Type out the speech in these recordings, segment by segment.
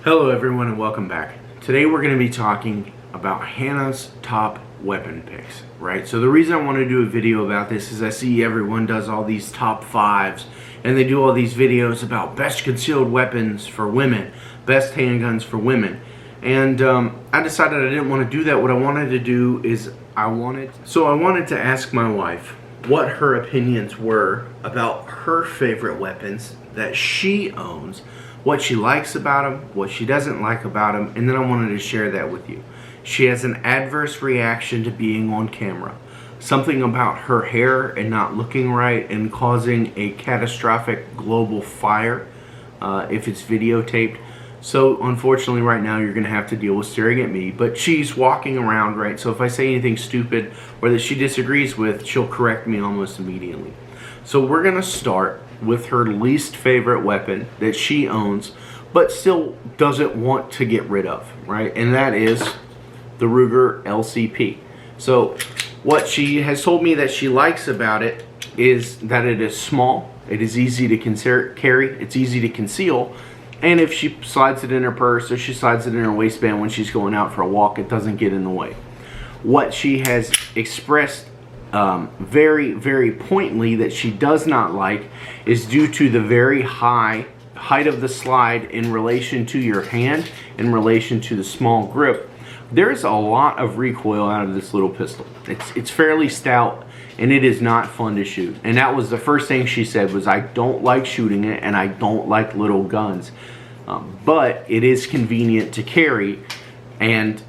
Hello everyone and welcome back. Today we're going to be talking about Hannah's top weapon picks, right? So the reason I want to do a video about this is I see everyone does all these top fives and they do all these videos about best concealed weapons for women, best handguns for women. And I decided I didn't want to do that. What I wanted to do is I wanted to ask my wife what her opinions were about her favorite weapons that she owns, what she likes about them, what she doesn't like about them, and then I wanted to share that with you. She has an adverse reaction to being on camera. Something about her hair and not looking right and causing a catastrophic global fire if it's videotaped. So unfortunately right now you're going to have to deal with staring at me, but she's walking around, right? So if I say anything stupid or that she disagrees with, she'll correct me almost immediately. So we're going to start with her least favorite weapon that she owns but still doesn't want to get rid of, right? And that is the Ruger LCP. So what she has told me that she likes about it is that it is small, it is easy to carry, it's easy to conceal, and if she slides it in her purse or she slides it in her waistband when she's going out for a walk, it doesn't get in the way. What she has expressed very, very pointedly that she does not like is due to the very high height of the slide in relation to your hand, in relation to the small grip. There's a lot of recoil out of this little pistol. It's fairly stout and it is not fun to shoot. And that was the first thing she said was, I don't like shooting it and I don't like little guns. But it is convenient to carry, and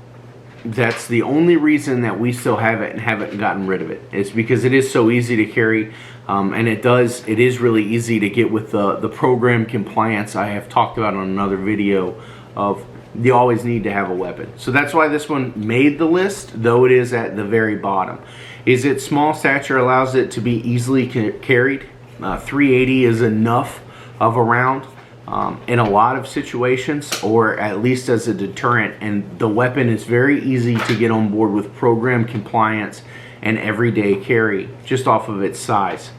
that's the only reason that we still have it and haven't gotten rid of it. It's because it is so easy to carry, and it is really easy to get with the program compliance I have talked about on another video of you always need to have a weapon. So that's why this one made the list, though it is at the very bottom. Is it small stature allows it to be easily carried. 380 is enough of a round in a lot of situations, or at least as a deterrent, and the weapon is very easy to get on board with program compliance and everyday carry just off of its size.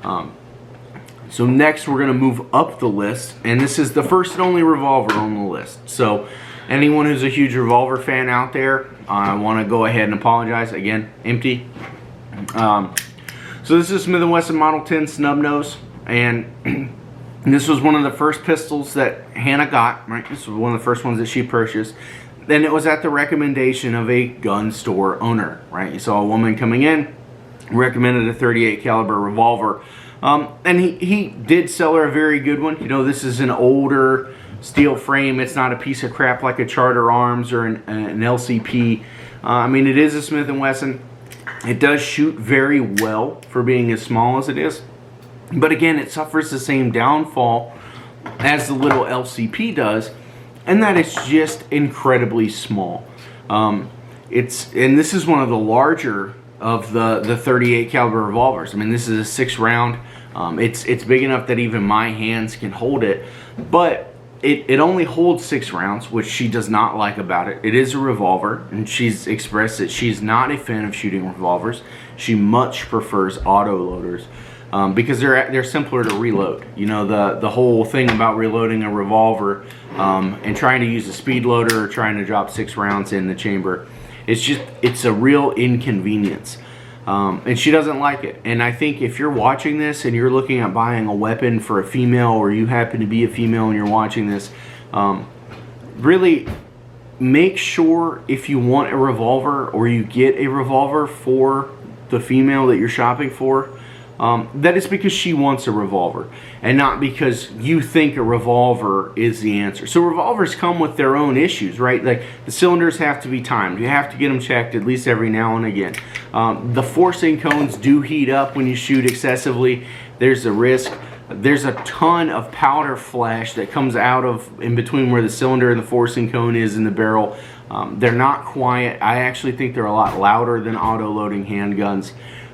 So next we're going to move up the list, and this is the first and only revolver on the list. So anyone who's a huge revolver fan out there, I want to go ahead and apologize. Again, empty. So this is Smith & Wesson Model 10 snub nose, and this was one of the first pistols that Hannah got, right? This was one of the first ones that she purchased. Then it was at the recommendation of a gun store owner, right? You saw a woman coming in, recommended a 38 caliber revolver, and he did sell her a very good one. You know, this is an older steel frame. It's not a piece of crap like a Charter Arms or an LCP. I mean, it is a Smith & Wesson. It does shoot very well for being as small as it is. But again, it suffers the same downfall as the little LCP does, and that it's just incredibly small. And this is one of the larger of the 38 caliber revolvers. I mean, this is a 6 round. It's big enough that even my hands can hold it, but it only holds 6 rounds, which she does not like about it. It is a revolver, and she's expressed that she's not a fan of shooting revolvers. She much prefers auto loaders. Because they're simpler to reload. You know, the whole thing about reloading a revolver and trying to use a speed loader or trying to drop 6 rounds in the chamber, it's a real inconvenience. And she doesn't like it. And I think if you're watching this and you're looking at buying a weapon for a female, or you happen to be a female and you're watching this, really make sure if you want a revolver or you get a revolver for the female that you're shopping for, that is because she wants a revolver and not because you think a revolver is the answer. So revolvers come with their own issues, right? Like the cylinders have to be timed. You have to get them checked at least every now and again. The forcing cones do heat up when you shoot excessively. There's a risk. There's a ton of powder flash that comes out of in between where the cylinder and the forcing cone is in the barrel. They're not quiet. I actually think they're a lot louder than auto-loading handguns.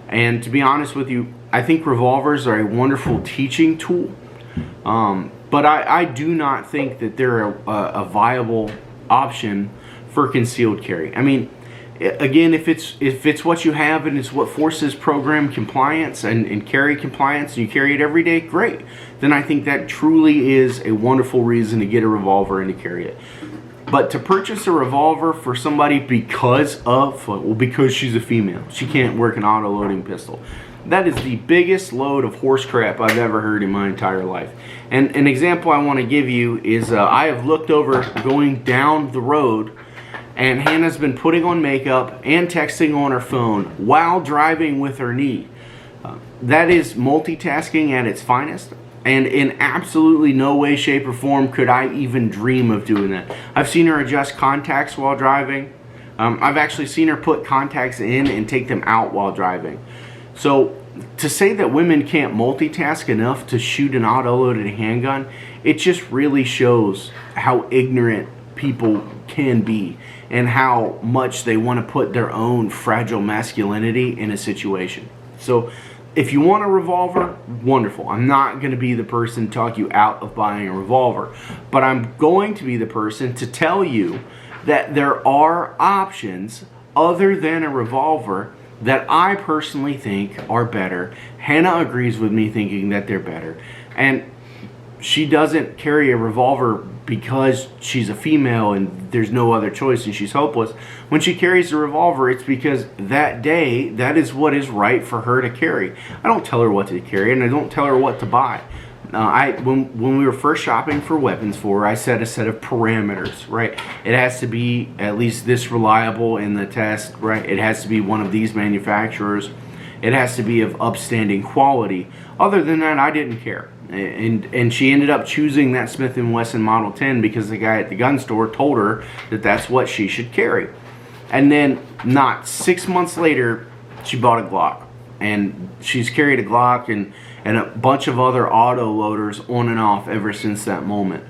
And to be honest with you, I think revolvers are a wonderful teaching tool, but I do not think that they're a viable option for concealed carry. I mean, Again, if it's what you have and it's what forces program compliance and carry compliance, and you carry it every day, great. Then I think that truly is a wonderful reason to get a revolver and to carry it. But to purchase a revolver for somebody because she's a female, she can't work an auto-loading pistol, that is the biggest load of horse crap I've ever heard in my entire life. And an example I want to give you is I have looked over going down the road, and Hannah's been putting on makeup and texting on her phone while driving with her knee. That is multitasking at its finest. And in absolutely no way, shape, or form could I even dream of doing that. I've seen her adjust contacts while driving. I've actually seen her put contacts in and take them out while driving. So to say that women can't multitask enough to shoot an auto-loaded handgun, it just really shows how ignorant people can be and how much they want to put their own fragile masculinity in a situation. So if you want a revolver, wonderful. I'm not going to be the person to talk you out of buying a revolver, but I'm going to be the person to tell you that there are options other than a revolver that I personally think are better. Hannah agrees with me thinking that they're better, and she doesn't carry a revolver because she's a female and there's no other choice and she's hopeless. When she carries a revolver, it's because that day, that is what is right for her to carry. I don't tell her what to carry, and I don't tell her what to buy. When we were first shopping for weapons for her, I set a set of parameters, right? It has to be at least this reliable in the test, right? It has to be one of these manufacturers. It has to be of upstanding quality. Other than that, I didn't care. And she ended up choosing that Smith & Wesson Model 10 because the guy at the gun store told her that that's what she should carry. And then not 6 months later, she bought a Glock. And she's carried a Glock and a bunch of other auto loaders on and off ever since that moment.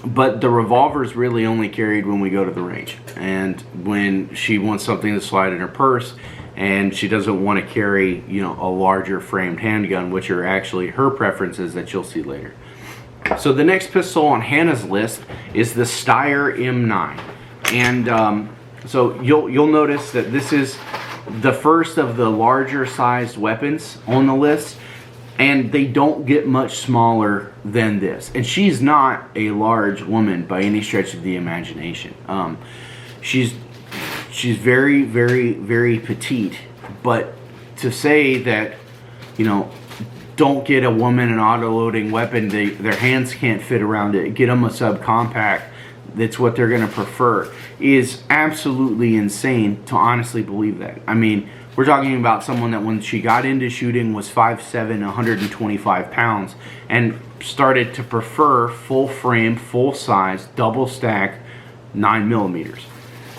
But the revolver's really only carried when we go to the range and when she wants something to slide in her purse, and she doesn't want to carry, you know, a larger framed handgun, which are actually her preferences that you'll see later. So the next pistol on Hannah's list is the Steyr M9, and so you'll notice that this is the first of the larger sized weapons on the list, and they don't get much smaller than this. And she's not a large woman by any stretch of the imagination. She's very, very, very petite, but to say that, you know, don't get a woman an auto-loading weapon, their hands can't fit around it, get them a subcompact, that's what they're going to prefer, is absolutely insane to honestly believe that. I mean, we're talking about someone that when she got into shooting was 5'7", 125 pounds, and started to prefer full frame, full size, double stack 9mm.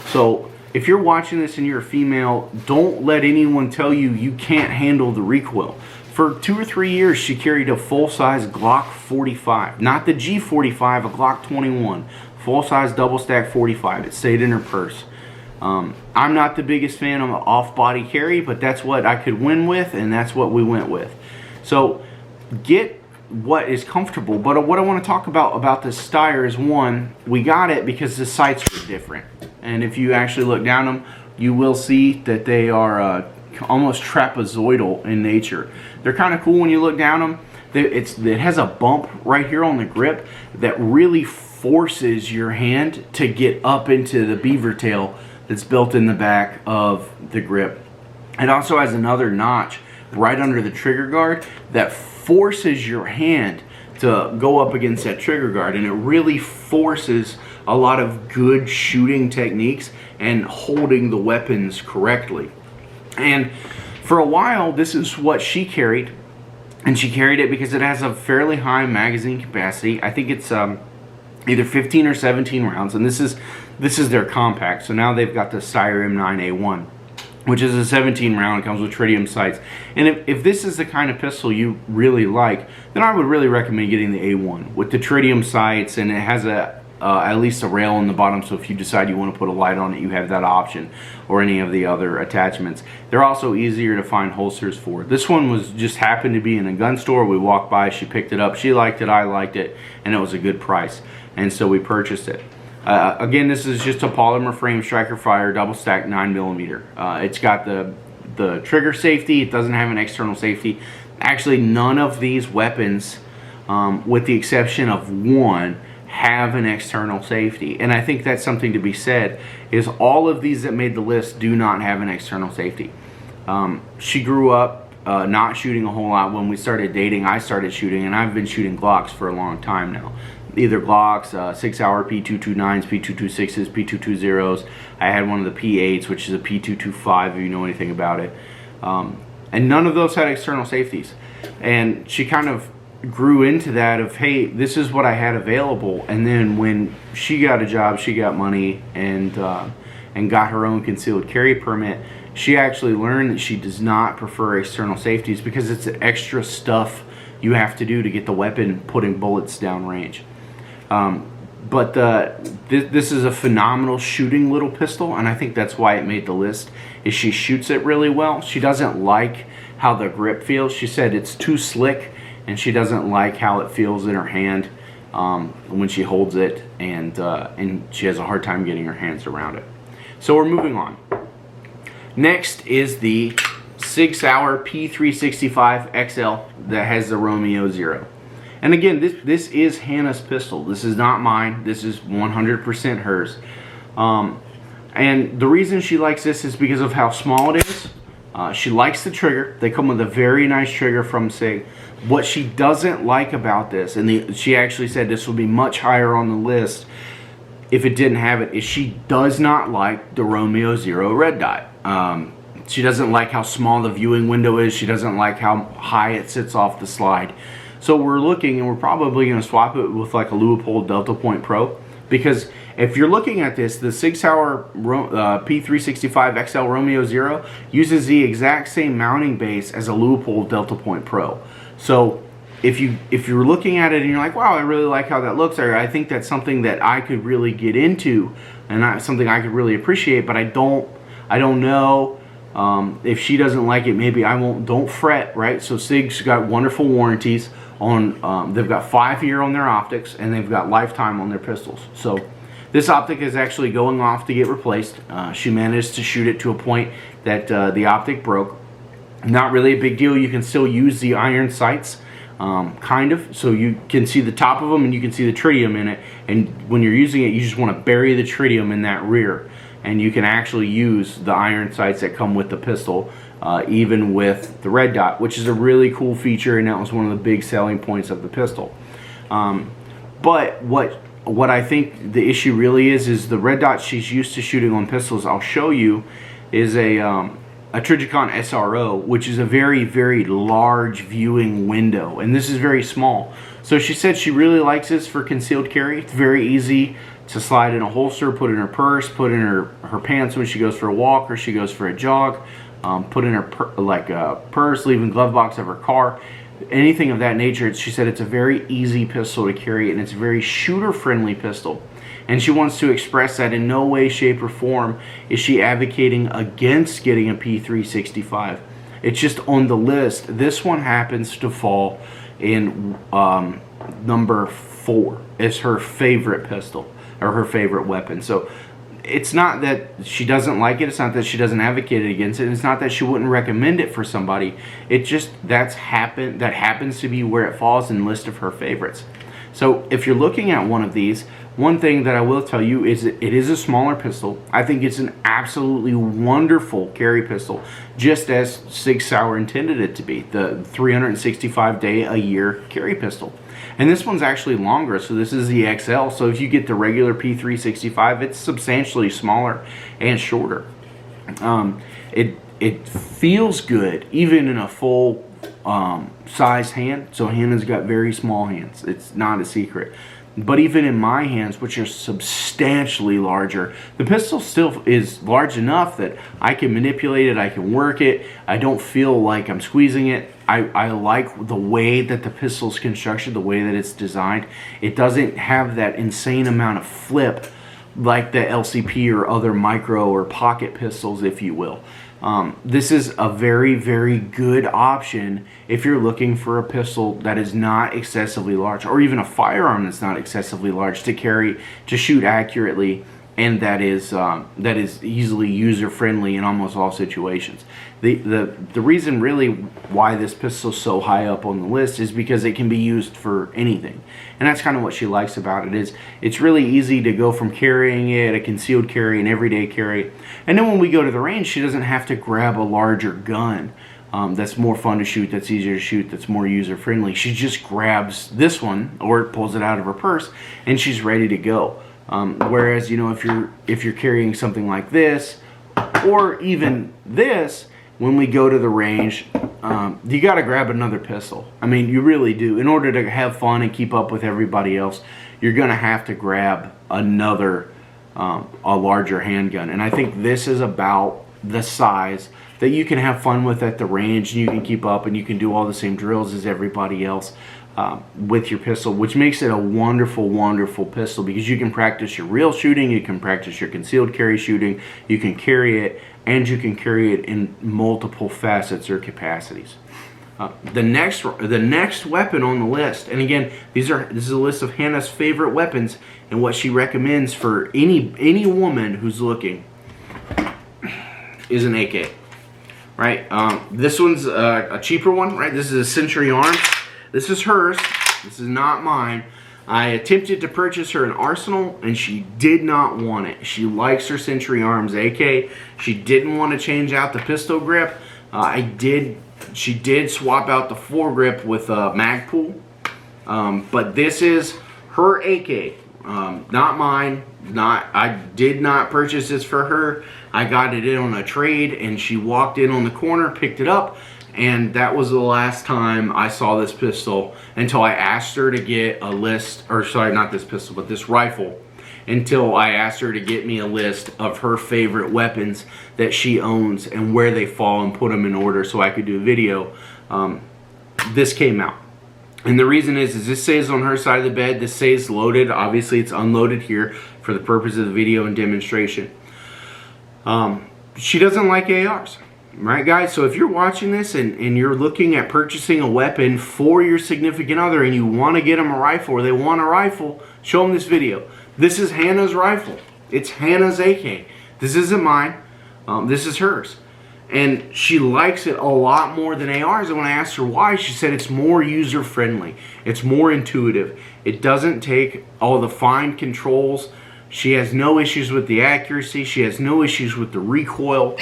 So if you're watching this and you're a female, don't let anyone tell you you can't handle the recoil. For 2 or 3 years, she carried a full-size Glock 45. Not the G45, a Glock 21. Full-size double-stack 45. It stayed in her purse. I'm not the biggest fan of off-body carry, but that's what I could win with, and that's what we went with. So get what is comfortable. But what I want to talk about the Steyr is, one, we got it because the sights were different. And if you actually look down them, you will see that they are almost trapezoidal in nature. They're kind of cool when you look down them. It has a bump right here on the grip that really forces your hand to get up into the beaver tail that's built in the back of the grip. It also has another notch right under the trigger guard that forces your hand to go up against that trigger guard, and it really forces a lot of good shooting techniques and holding the weapons correctly. And for a while, this is what she carried, and she carried it because it has a fairly high magazine capacity. I think it's either 15 or 17 rounds, and this is their compact. So now they've got the Steyr M9A1, which is a 17 round. It comes with tritium sights. And if this is the kind of pistol you really like, then I would really recommend getting the A1 with the tritium sights, and it has at least a rail on the bottom, so if you decide you want to put a light on it, you have that option, or any of the other attachments. They're also easier to find holsters for. This one was just happened to be in a gun store. We walked by, she picked it up, she liked it, I liked it, and it was a good price, and so we purchased it. Again, this is just a polymer frame striker fire double stack 9mm. It's got the trigger safety. It doesn't have an external safety. Actually, none of these weapons, with the exception of one, have an external safety. And I think that's something to be said, is all of these that made the list do not have an external safety. She grew up not shooting a whole lot. When we started dating, I started shooting, and I've been shooting Glocks for a long time now. Either Glocks, 6 Hour P229s, P226s, P220s. I had one of the P8s, which is a P225 if you know anything about it. And none of those had external safeties. And she kind of grew into that of, hey, this is what I had available. And then when she got a job, she got money, and got her own concealed carry permit, she actually learned that she does not prefer external safeties because it's extra stuff you have to do to get the weapon putting bullets down range. But this is a phenomenal shooting little pistol, and I think that's why it made the list, is she shoots it really well. She doesn't like how the grip feels. She said it's too slick, and she doesn't like how it feels in her hand when she holds it, and she has a hard time getting her hands around it. So we're moving on. Next is the SIG Sauer P365 XL that has the Romeo 0. And again, this is Hannah's pistol. This is not mine. This is 100% hers. And the reason she likes this is because of how small it is. She likes the trigger. They come with a very nice trigger from SIG. What she doesn't like about this, and she actually said this would be much higher on the list if it didn't have it, is she does not like the Romeo 0 red dot. She doesn't like how small the viewing window is. She doesn't like how high it sits off the slide. So we're looking, and we're probably going to swap it with like a Leupold Delta Point Pro, because if you're looking at this, the SIG Sauer P365 XL Romeo 0 uses the exact same mounting base as a Leupold Delta Point Pro. So if you're looking at it and you're like, wow, I really like how that looks, or I think that's something that I could really get into, and something I could really appreciate, but I don't know. If she doesn't like it, maybe I won't. Don't fret, right? So SIG's got wonderful warranties on. They've got 5-year on their optics, and they've got lifetime on their pistols. So this optic is actually going off to get replaced. She managed to shoot it to a point that the optic broke. Not really a big deal. You can still use the iron sights, kind of. So you can see the top of them, and you can see the tritium in it. And when you're using it, you just want to bury the tritium in that rear. And you can actually use the iron sights that come with the pistol, even with the red dot, which is a really cool feature, and that was one of the big selling points of the pistol. But what I think the issue really is the red dot she's used to shooting on pistols, I'll show you, is a Trijicon SRO, which is a very, very large viewing window, and this is very small. So she said she really likes this for concealed carry. It's very easy to slide in a holster, put in her purse, put in her pants when she goes for a walk or she goes for a jog, put in her purse, leaving glove box of her car, anything of that nature. She said it's a very easy pistol to carry, and it's a very shooter-friendly pistol. And she wants to express that in no way, shape, or form is she advocating against getting a P365. It's just on the list. This one happens to fall in number 4 as her favorite pistol, or her favorite weapon. So it's not that she doesn't like it, it's not that she doesn't advocate it against it, it's not that she wouldn't recommend it for somebody. It just that happens to be where it falls in the list of her favorites. So if you're looking at one of these, one thing that I will tell you is that it is a smaller pistol. I think it's an absolutely wonderful carry pistol, just as SIG Sauer intended it to be, the 365-day-a-year carry pistol. And this one's actually longer, so this is the XL. So if you get the regular P365, it's substantially smaller and shorter. It feels good, even in a full size hand. So Hannah's got very small hands. It's not a secret. But even in my hands, which are substantially larger, the pistol still is large enough that I can manipulate it, I can work it, I don't feel like I'm squeezing it. I like the way that the pistol's constructed, the way that it's designed. It doesn't have that insane amount of flip like the LCP or other micro or pocket pistols, if you will. This is a very, very good option if you're looking for a pistol that is not excessively large, or even a firearm that's not excessively large to carry, to shoot accurately, and that is easily user-friendly in almost all situations. The reason really why this pistol is so high up on the list is because it can be used for anything, and that's kind of what she likes about it. Is it's really easy to go from carrying it, a concealed carry, an everyday carry, and then when we go to the range, she doesn't have to grab a larger gun that's more fun to shoot, that's easier to shoot, that's more user-friendly. She just grabs this one or pulls it out of her purse, and she's ready to go. Whereas, you know, if you're carrying something like this, or even this, when we go to the range, you got to grab another pistol. I mean, you really do. In order to have fun and keep up with everybody else, you're going to have to grab another, a larger handgun. And I think this is about the size that you can have fun with at the range, and you can keep up and you can do all the same drills as everybody else with your pistol, which makes it a wonderful, wonderful pistol, because you can practice your real shooting, you can practice your concealed carry shooting, you can carry it, and you can carry it in multiple facets or capacities. The next weapon on the list, and again, this is a list of Hannah's favorite weapons and what she recommends for any woman who's looking, is an AK. Right, this one's a cheaper one. Right, this is a Century Arms. This is hers. This is not mine. I attempted to purchase her an Arsenal, and she did not want it. She likes her Century Arms AK. She didn't want to change out the pistol grip. She did swap out the foregrip with a Magpul, but this is her AK, not mine. I did not purchase this for her. I got it in on a trade, and she walked in on the corner, picked it up, and that was the last time I saw this pistol until I asked her to get a list, or sorry, not this pistol, but this rifle, until I asked her to get me a list of her favorite weapons that she owns and where they fall, and put them in order so I could do a video. This came out. And the reason is this stays on her side of the bed. This stays loaded. Obviously, it's unloaded here for the purpose of the video and demonstration. She doesn't like ARs. Right, guys? So if you're watching this and you're looking at purchasing a weapon for your significant other, and you want to get them a rifle, or they want a rifle, show them this video. This is Hannah's rifle. It's Hannah's AK. This isn't mine. This is hers. And she likes it a lot more than ARs. And when I asked her why, she said it's more user-friendly. It's more intuitive. It doesn't take all the fine controls. She has no issues with the accuracy. She has no issues with the recoil.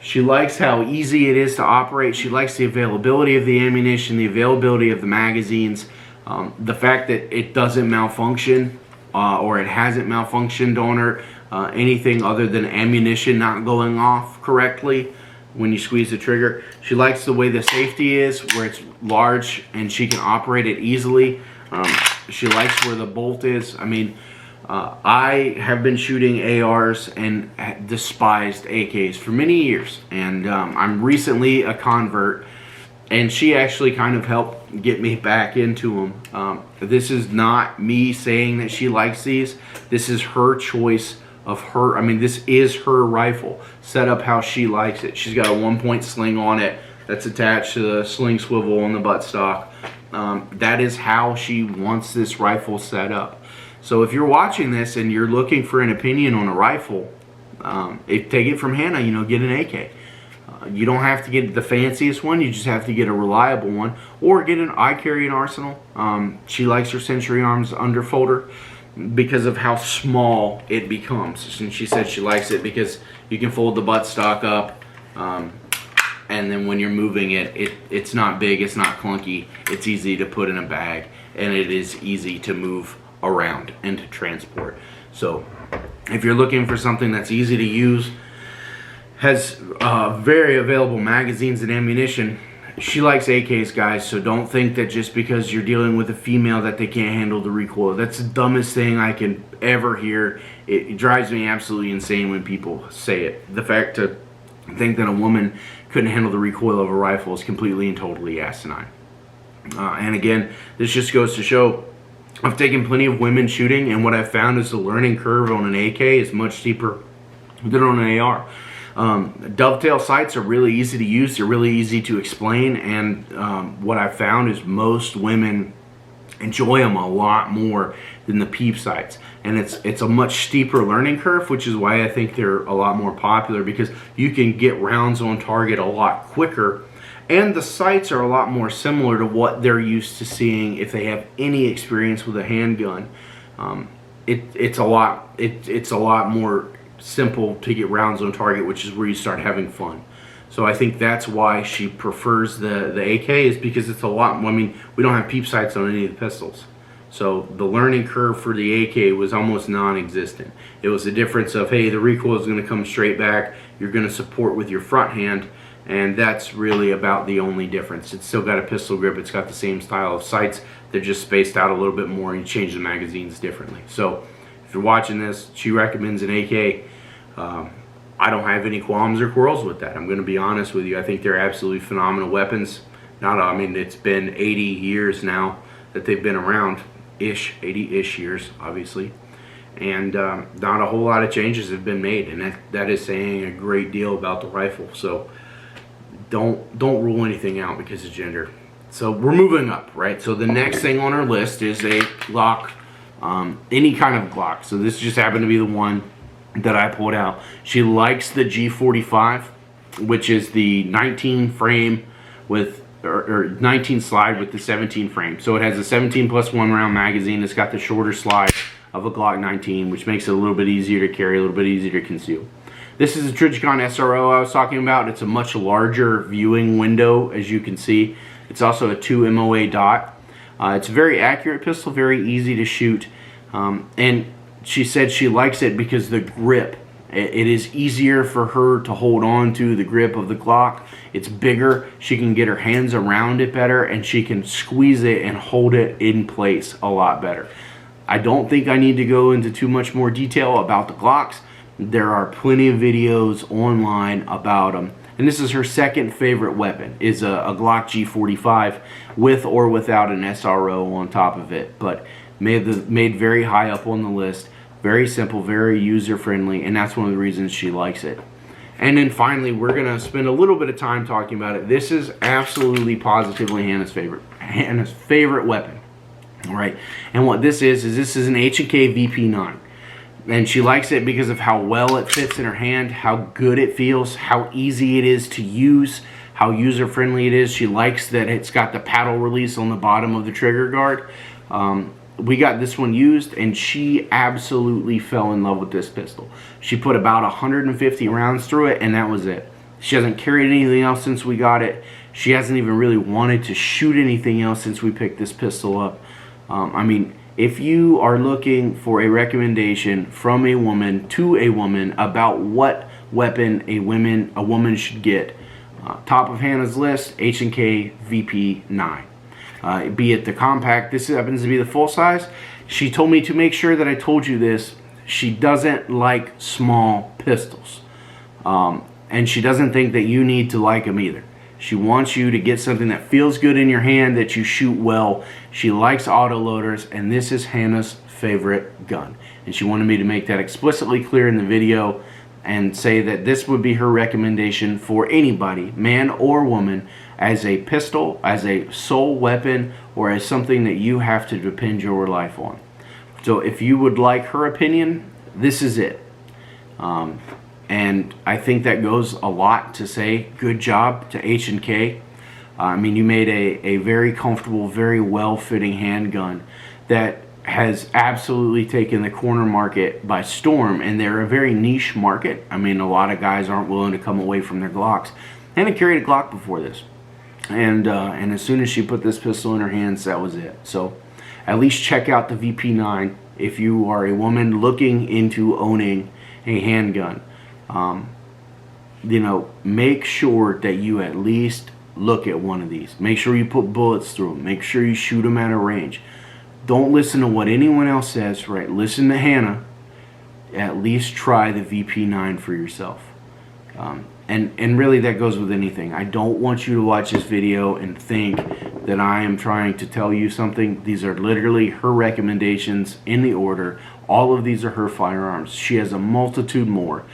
She likes how easy it is to operate. She likes the availability of the ammunition, the availability of the magazines, the fact that it doesn't malfunction, or it hasn't malfunctioned on her, anything other than ammunition not going off correctly when you squeeze the trigger. She likes the way the safety is, where it's large and she can operate it easily. She likes where the bolt is. I mean, I have been shooting ARs and despised AKs for many years, and I'm recently a convert, and she actually kind of helped get me back into them. This is not me saying that she likes these. This is her choice of her. I mean, this is her rifle set up how she likes it. She's got a 1-point sling on it that's attached to the sling swivel on the buttstock. That is how she wants this rifle set up. So if you're watching this and you're looking for an opinion on a rifle, take it from Hannah. You know, get an AK. You don't have to get the fanciest one. You just have to get a reliable one, or get an. I carry an Arsenal. She likes her Century Arms underfolder because of how small it becomes. And she said she likes it because you can fold the buttstock up, and then when you're moving it, it's not big, it's not clunky, it's easy to put in a bag, and it is easy to move around and to transport. So if you're looking for something that's easy to use, has very available magazines and ammunition, she likes AKs, guys. So don't think that just because you're dealing with a female that they can't handle the recoil. That's the dumbest thing I can ever hear. It drives me absolutely insane when people say it. The fact to think that a woman couldn't handle the recoil of a rifle is completely and totally asinine. And again, this just goes to show, I've taken plenty of women shooting, and what I've found is the learning curve on an AK is much steeper than on an AR. Dovetail sights are really easy to use. They're really easy to explain, and what I've found is most women enjoy them a lot more than the peep sights, and it's a much steeper learning curve, which is why I think they're a lot more popular, because you can get rounds on target a lot quicker, and the sights are a lot more similar to what they're used to seeing if they have any experience with a handgun. It's a lot more simple to get rounds on target, which is where you start having fun. So I think that's why she prefers the AK, is because it's a lot. I mean, we don't have peep sights on any of the pistols, so the learning curve for the AK was almost non-existent. It was the difference of, hey, the recoil is going to come straight back. You're going to support with your front hand, and that's really about the only difference. It's still got a pistol grip. It's got the same style of sights. They're just spaced out a little bit more, and you change the magazines differently. So if you're watching this, she recommends an AK. I don't have any qualms or quarrels with that. I'm going to be honest with you. I think they're absolutely phenomenal weapons. I mean, it's been 80 years now that they've been around, 80-ish years, obviously. And not a whole lot of changes have been made, and that is saying a great deal about the rifle. So don't rule anything out because of gender. So we're moving up, right? So the next thing on our list is a Glock, any kind of Glock. So this just happened to be the one that I pulled out. She likes the G45, which is the 19 frame with, or 19 slide with the 17 frame. So it has a 17+1 round magazine. It's got the shorter slide of a Glock 19, which makes it a little bit easier to carry, a little bit easier to conceal. This is a Trijicon SRO I was talking about. It's a much larger viewing window, as you can see. It's also a 2 MOA dot. It's a very accurate pistol, very easy to shoot, and she said she likes it because the grip, it is easier for her to hold on to the grip of the Glock. It's bigger. She can get her hands around it better, and she can squeeze it and hold it in place a lot better. I don't think I need to go into too much more detail about the Glocks. There are plenty of videos online about them. And this is her second favorite weapon, is a Glock G45 with or without an SRO on top of it. But made very high up on the list. Very simple, very user-friendly, and that's one of the reasons she likes it. And then finally, we're going to spend a little bit of time talking about it. This is absolutely positively Hannah's favorite weapon. All right, and what this is an H&K VP9. And she likes it because of how well it fits in her hand, how good it feels, how easy it is to use, how user-friendly it is. She likes that it's got the paddle release on the bottom of the trigger guard. We got this one used, and she absolutely fell in love with this pistol. She put about 150 rounds through it, and that was it. She hasn't carried anything else since we got it. She hasn't even really wanted to shoot anything else since we picked this pistol up. I mean, if you are looking for a recommendation from a woman to a woman about what weapon a woman should get, top of Hannah's list, H&K VP9. Be it the compact, this happens to be the full size. She told me to make sure that I told you this. She doesn't like small pistols. And she doesn't think that you need to like them either. She wants you to get something that feels good in your hand, that you shoot well. She likes autoloaders, and this is Hannah's favorite gun. And she wanted me to make that explicitly clear in the video and say that this would be her recommendation for anybody, man or woman, as a pistol, as a sole weapon, or as something that you have to depend your life on. So if you would like her opinion, this is it. And I think that goes a lot to say good job to H&K. I mean, you made a very comfortable, very well-fitting handgun that has absolutely taken the corner market by storm, and they're a very niche market. I mean, a lot of guys aren't willing to come away from their Glocks. I haven't carried a Glock before this. And as soon as she put this pistol in her hands, that was it. So at least check out the VP9 if you are a woman looking into owning a handgun. You know, make sure that you at least look at one of these. Make sure you put bullets through them. Make sure you shoot them at a range. Don't listen to what anyone else says, right? Listen to Hannah. At least try the VP9 for yourself. And really that goes with anything. I don't want you to watch this video and think that I am trying to tell you something. These are literally her recommendations in the order. All of these are her firearms. She has a multitude more.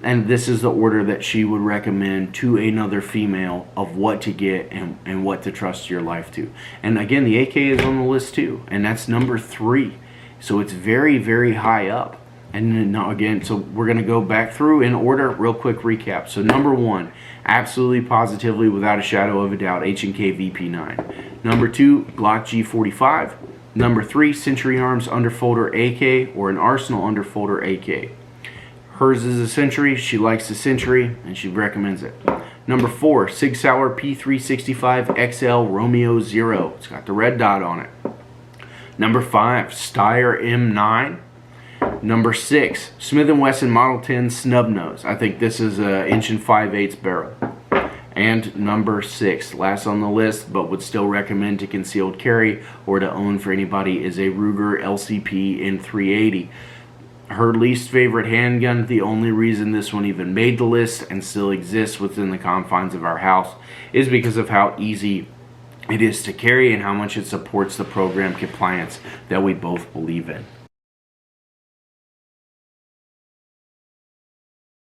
And this is the order that she would recommend to another female of what to get and what to trust your life to. And again, the AK is on the list too, and that's number 3. So it's very, very high up. And then again, so we're going to go back through in order, real quick recap. So number 1, absolutely positively without a shadow of a doubt, H&K VP9. Number 2, Glock G45. Number 3, Century Arms Underfolder AK or an Arsenal Underfolder AK. Hers is a Century, she likes the Century, and she recommends it. Number 4, Sig Sauer P365 XL Romeo 0. It's got the red dot on it. Number 5, Steyr M9. Number 6, Smith & Wesson Model 10 Snub Nose. I think this is an 1 5/8 barrel. And number 6, last on the list, but would still recommend to concealed carry or to own for anybody, is a Ruger LCP M380. Her least favorite handgun, the only reason this one even made the list and still exists within the confines of our house, is because of how easy it is to carry and how much it supports the program compliance that we both believe in.